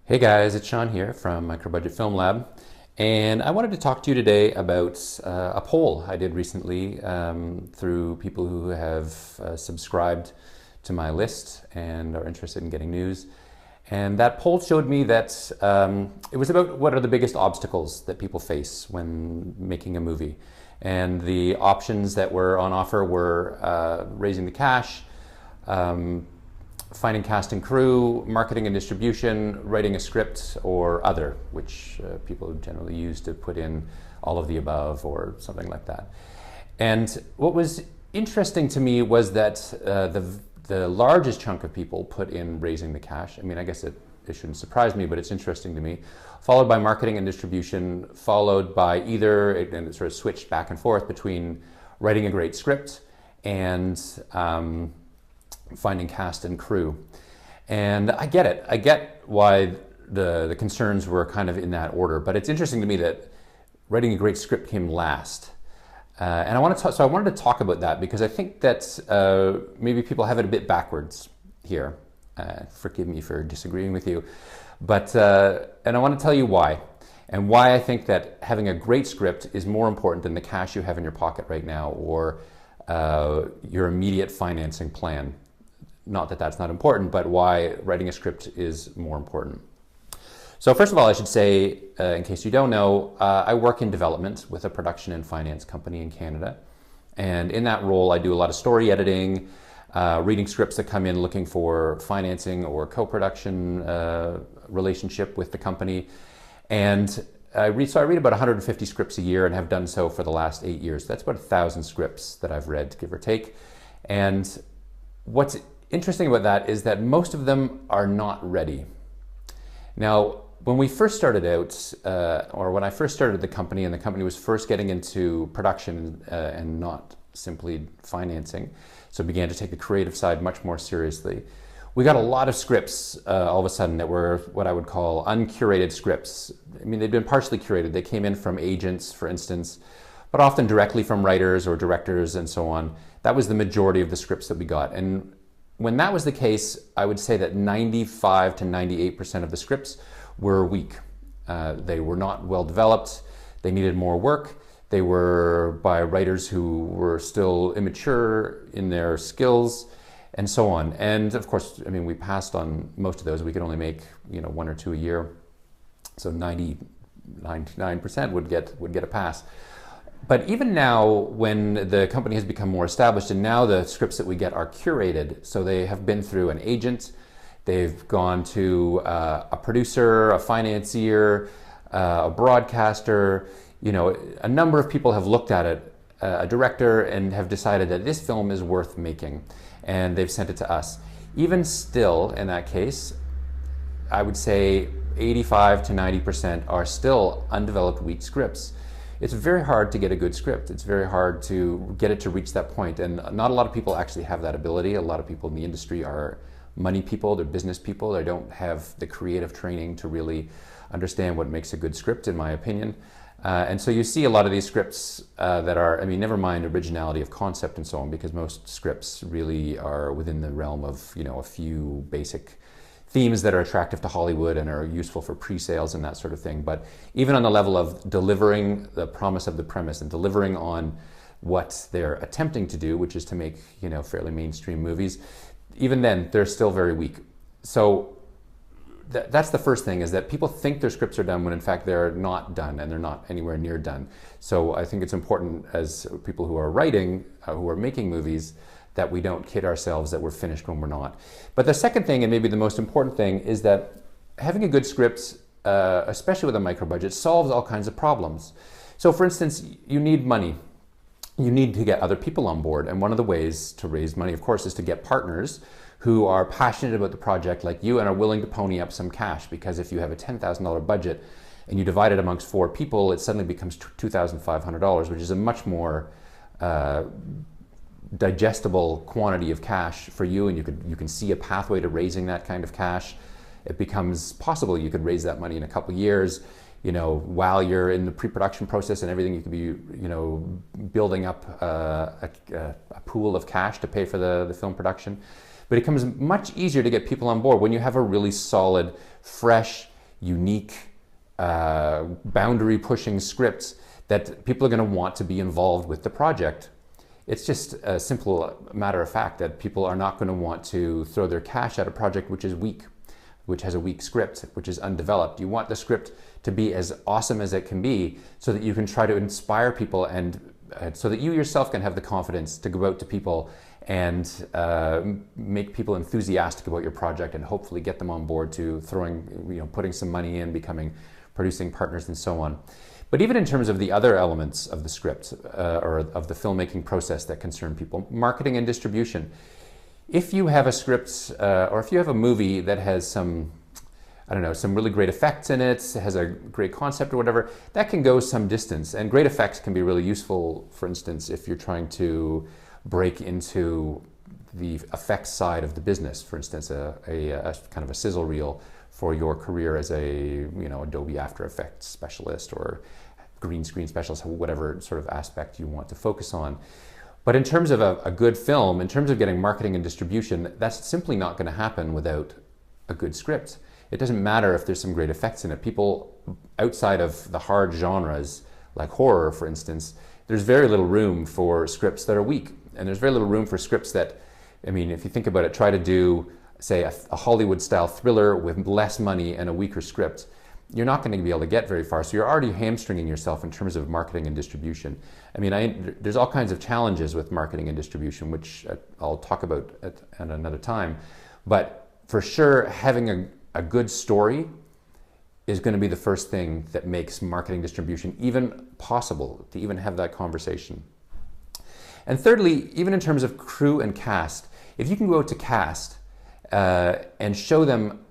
Hey guys, it's Sean here from Microbudget Film Lab, and I wanted to talk to you today about a poll I did recently through people who have subscribed to my list and are interested in getting news. And that poll showed me that it was about what are the biggest obstacles that people face when making a movie. And the options that were on offer were raising the cash, finding cast and crew, marketing and distribution, writing a script, or other, which people generally use to put in all of the above or something like that. And what was interesting to me was that the largest chunk of people put in raising the cash. I mean, I guess it shouldn't surprise me, but it's interesting to me. Followed by marketing and distribution, followed by either, and it sort of switched back and forth between writing a great script and finding cast and crew. And I get it. I get why the concerns were kind of in that order, but it's interesting to me that writing a great script came last. And I wanted to talk about that because I think that maybe people have it a bit backwards here. Forgive me for disagreeing with you, but and I want to tell you why, and why I think that having a great script is more important than the cash you have in your pocket right now or your immediate financing plan. Not that that's not important, but why writing a script is more important. So first of all, I should say, in case you don't know, I work in development with a production and finance company in Canada. And in that role, I do a lot of story editing, reading scripts that come in looking for financing or co-production relationship with the company. And I read about 150 scripts a year and have done so for the last 8 years. That's about 1,000 scripts that I've read, give or take. And what's interesting about that is that most of them are not ready. Now, when we first started out, or when I first started the company and the company was first getting into production and not simply financing, so began to take the creative side much more seriously, we got a lot of scripts all of a sudden that were what I would call uncurated scripts. I mean, they'd been partially curated. They came in from agents, for instance, but often directly from writers or directors and so on. That was the majority of the scripts that we got. And when that was the case, I would say that 95 to 98% of the scripts were weak. They were not well developed. They needed more work. They were by writers who were still immature in their skills and so on. And of course, I mean, we passed on most of those. We could only make, one or two a year. So 99% would get a pass. But even now, when the company has become more established and now the scripts that we get are curated, so they have been through an agent, they've gone to a producer, a financier, a broadcaster, a number of people have looked at it, a director, and have decided that this film is worth making, and they've sent it to us. Even still, in that case, I would say 85 to 90% are still undeveloped, weak scripts. It's very hard to get a good script. It's very hard to get it to reach that point. And not a lot of people actually have that ability. A lot of people in the industry are money people, they're business people. They don't have the creative training to really understand what makes a good script, in my opinion. And so you see a lot of these scripts that are, never mind originality of concept and so on, because most scripts really are within the realm of, a few basic themes that are attractive to Hollywood and are useful for pre-sales and that sort of thing. But even on the level of delivering the promise of the premise and delivering on what they're attempting to do, which is to make, fairly mainstream movies, even then, they're still very weak. So that's the first thing, is that people think their scripts are done when in fact they're not done, and they're not anywhere near done. So I think it's important, as people who are writing, who are making movies, that we don't kid ourselves that we're finished when we're not. But the second thing, and maybe the most important thing, is that having a good script, especially with a micro-budget, solves all kinds of problems. So for instance, you need money. You need to get other people on board. And one of the ways to raise money, of course, is to get partners who are passionate about the project like you and are willing to pony up some cash. Because if you have a $10,000 budget and you divide it amongst 4 people, it suddenly becomes $2,500, which is a much more digestible quantity of cash for you, and you can see a pathway to raising that kind of cash. It becomes possible. You could raise that money in a couple of years, while you're in the pre-production process and everything. You could be, building up a pool of cash to pay for the film production. But it becomes much easier to get people on board when you have a really solid, fresh, unique, boundary-pushing scripts that people are going to want to be involved with the project. It's just a simple matter of fact that people are not going to want to throw their cash at a project which is weak, which has a weak script, which is undeveloped. You want the script to be as awesome as it can be so that you can try to inspire people, and so that you yourself can have the confidence to go out to people and make people enthusiastic about your project and hopefully get them on board to putting some money in, producing partners and so on. But even in terms of the other elements of the script or of the filmmaking process that concern people, marketing and distribution. If you have a script or if you have a movie that has some really great effects in it, has a great concept or whatever, that can go some distance. And great effects can be really useful, for instance, if you're trying to break into the effects side of the business. For instance, a kind of a sizzle reel for your career as a Adobe After Effects specialist or green screen specialist, whatever sort of aspect you want to focus on. But in terms of a good film, in terms of getting marketing and distribution, that's simply not going to happen without a good script. It doesn't matter if there's some great effects in it. People outside of the hard genres, like horror, for instance, there's very little room for scripts that are weak. And there's very little room for scripts that, if you think about it, try to do, say, a Hollywood-style thriller with less money and a weaker script. You're not going to be able to get very far. So you're already hamstringing yourself in terms of marketing and distribution. There's all kinds of challenges with marketing and distribution, which I'll talk about at another time. But for sure, having a good story is going to be the first thing that makes marketing distribution even possible, to even have that conversation. And thirdly, even in terms of crew and cast, if you can go out to cast and show them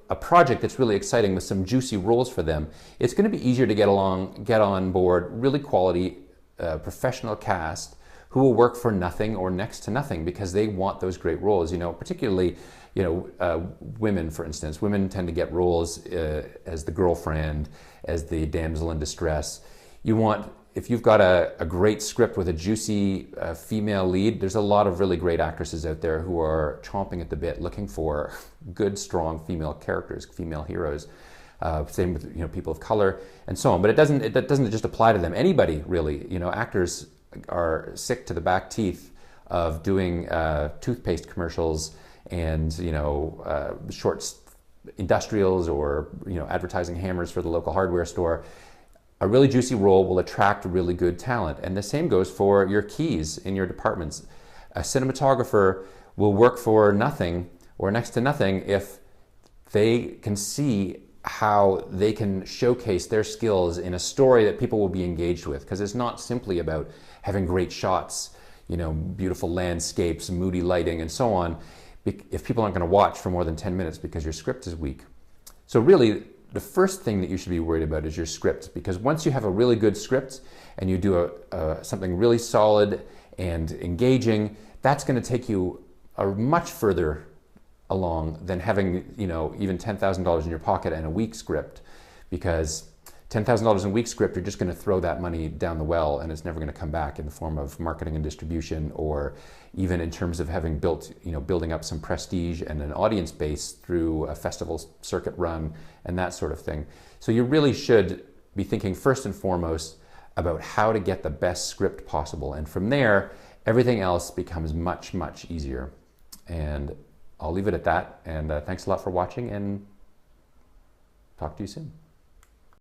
a project that's really exciting with some juicy roles for them, it's going to be easier to get on board really quality professional cast who will work for nothing or next to nothing because they want those great roles. Particularly, women, for instance. Women tend to get roles as the girlfriend, as the damsel in distress. If you've got a great script with a juicy female lead, there's a lot of really great actresses out there who are chomping at the bit looking for good, strong female characters, female heroes. Same with people of color and so on. But it doesn't just apply to them. Anybody really. Actors are sick to the back teeth of doing toothpaste commercials and short industrials or advertising hammers for the local hardware store. A really juicy role will attract really good talent. And the same goes for your keys in your departments. A cinematographer will work for nothing or next to nothing if they can see how they can showcase their skills in a story that people will be engaged with. Because it's not simply about having great shots, beautiful landscapes, moody lighting, and so on, if people aren't going to watch for more than 10 minutes because your script is weak. So really, the first thing that you should be worried about is your script, because once you have a really good script and you do something really solid and engaging, that's going to take you much further along than having even $10,000 in your pocket and a weak script, because $10,000 in a weak script, you're just going to throw that money down the well and it's never going to come back in the form of marketing and distribution, or even in terms of having building up some prestige and an audience base through a festival circuit run and that sort of thing. So you really should be thinking first and foremost about how to get the best script possible. And from there, everything else becomes much, much easier. And I'll leave it at that. And thanks a lot for watching, and talk to you soon.